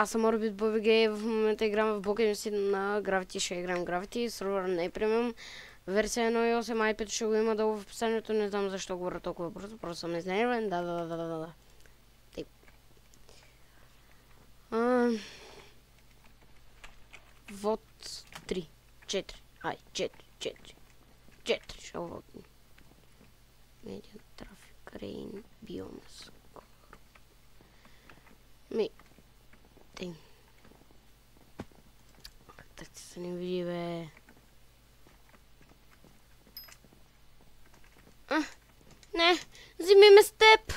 аз съм Orbit BBG, в момента играм в блока си на Gravity, ще играем Gravity, сервера не е премиум, версия 1.8, iPad ще го има долу в описанието, не знам защо говоря толкова бързо, просто съм изнервен, да. Вот 3, 4, 4, ще го вотни. Медиан трафик, рейн, биомас. Тъй. Так ти се не види, бе. Не, вземи ме с теб.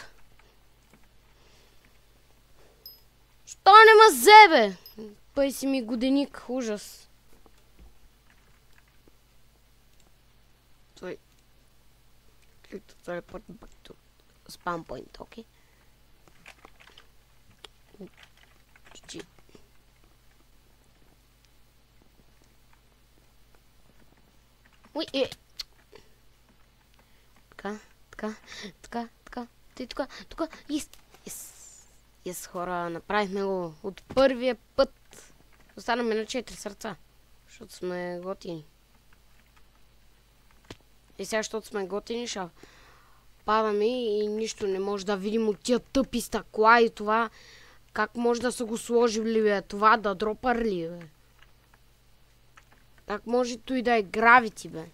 Що не ма взе, бе? Пъй си ми годеник, ужас. Той teleport back to spawn point, окей? GG. Уй, Така. Тъй тук. Yes, хора, направихме го от първия път. Останаме на 4 сърца, защото сме готини. И сега, защото сме готини, ще падаме и нищо не може да видим от тия тъпи стъкла и това. Как може да са го сложили, бе? Това да дропър ли, бе? Как може той да е Gravity, бе?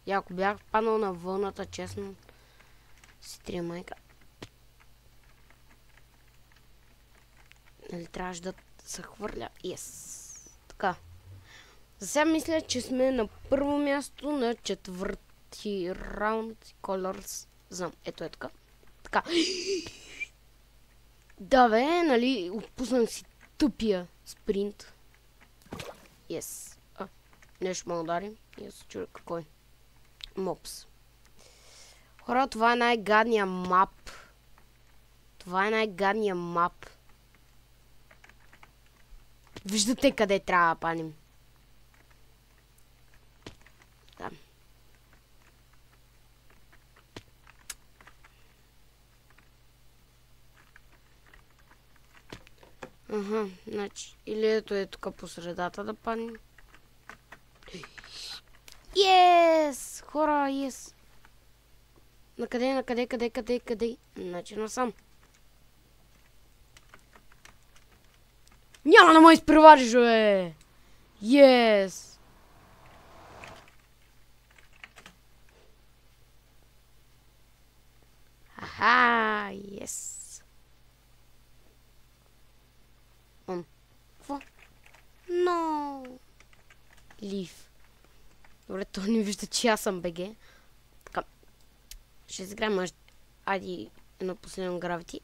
И ако бях паднал на вълната, честно, си трия майка. Нали трябваше да се хвърля? Yes. Така. За сега мисля, че сме на първо място на 4-ти раунд Colors. Знам. Ето е така. Така. Да, бе, нали, отпуснах си тъпия спринт. Yes. Нещо ме ударим. Yes, чуя какво е. Мопс. Хора, това е най-гадния мап. Виждате къде трябва да паним. Да. Значи, или ето е тук по средата да паним. Yes! Хора, yes! Накъде? Значи насам. Няма да ме изпревариш, бе! Yes! Аха, yes! Какво? Но! Лив. Добре, той не вижда, че аз съм БГ. Така. Ще изиграем едно последно Gravity.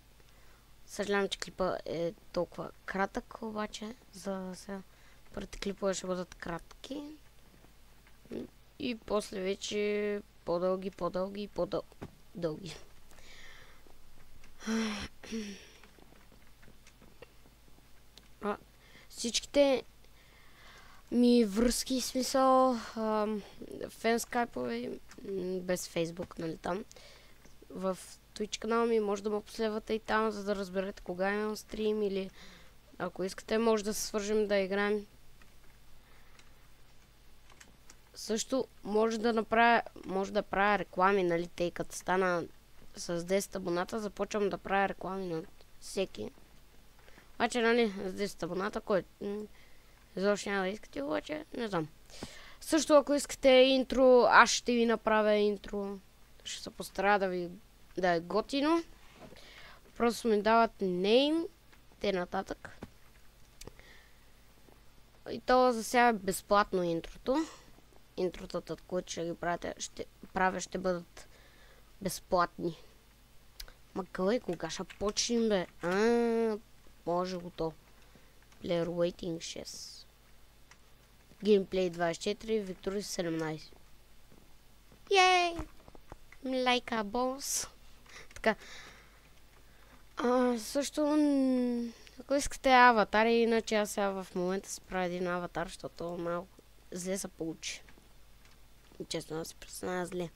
Съжалявам, че клипа е толкова кратък, обаче за сега първите клипове ще бъдат кратки. И после вече по-дълги. Всичките ми връзки, смисъл, фен скайпове, без фейсбук, нали там. В Twitch канала ми може да ме последвате и там, за да разберете кога имам стрим или ако искате може да се свържем да играем. Също може да правя реклами, нали, тъй като стана с 10 абоната, започвам да правя реклами на всеки. Обаче, нали, с 10 абоната, който изобщо няма да искате, обаче, не знам. Също ако искате интро, аз ще ви направя интро. Ще се постарая да е готино. Просто ми дават нейм, те нататък. И то за сега е безплатно интрото. Интротата, които ще ги правя, ще бъдат безплатни. Ма къде, кога ще почнем, бе? Може го то. Player Waiting 6. Gameplay 24, Victory 17. Йей! Like a boss. Така. Също, ако искате аватари, иначе аз сега в момента се правя един аватар, защото малко зле се получи. Честно да се представя зле.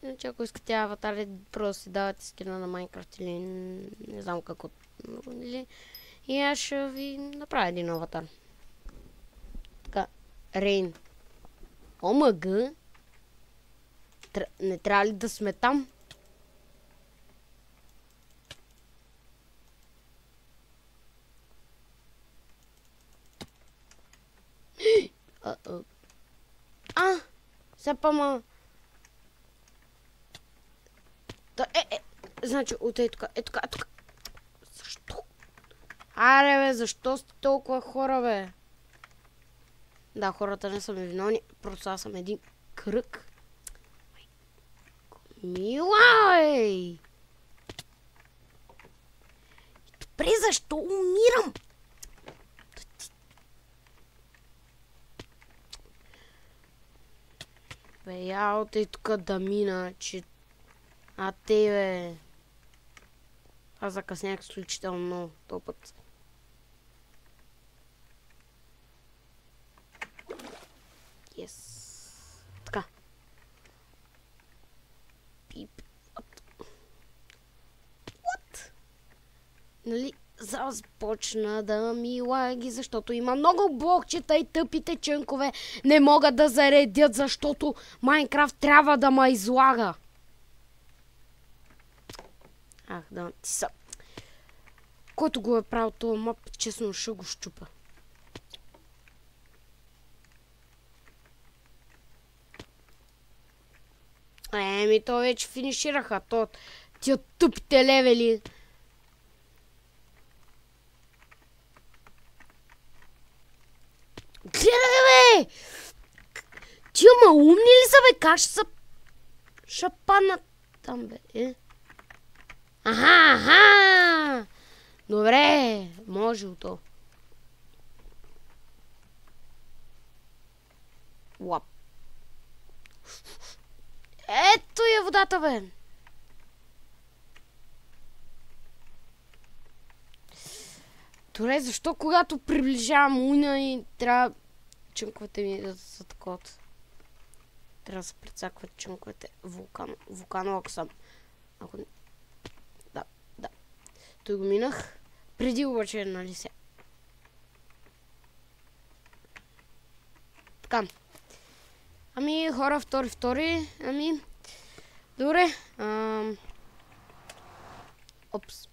Иначе ако искате аватари, просто си давате скина на Minecraft или не знам какво Нали? И аз ще ви направя един аватар. Така, Рейн. ОМГ? Не трябва ли да сме там? Сега па значи, от тук, тук. Защо? Аре бе, защо сте толкова хора бе? Да, хората не са ми виновни, просто аз съм един кръг. Милай! Добре, защо умирам? Бе, я от тук да мина, че... А те бе... Аз закъснях изключително много този път. Yes. Така. Пип. What? Нали, започна да ми лаги, защото има много блокчета и тъпите чънкове не могат да заредят, защото Майнкрафт трябва да ме излага. Ах, да, ти са. Който го е правил този мап, честно ще го щупа. Еми, то вече финишираха. Тия тъпите левели. Гледай, бе! Тия ма умни ли са, бе? Как ще паднат там, бе? Аха! Добре, може то. Лап. Ето е водата, бе! Добре, защо когато приближавам уна и трябва чънковете ми да са такова? Трябва да се прецакват чънковете. Вулканолог съм. Ако не... Да. Той го минах. Преди обаче, нали се. Така. Ами, хора, втори. Ами, добре. Опс.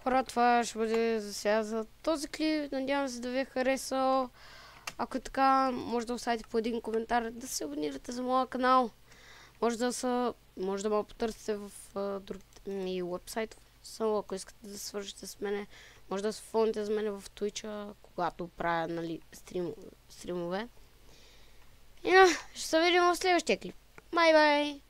Хора, това ще бъде за сега за този клип. Надявам се да ви е харесал. Ако е така, може да оставите по един коментар, да се абонирате за моя канал. Може да ме потърсите в другите ми уебсайт. Само ако искате да свържете с мене, може да се фолните за мене в Twitch, когато правя, нали, стримове. И ще се видим в следващия клип. Бай-бай!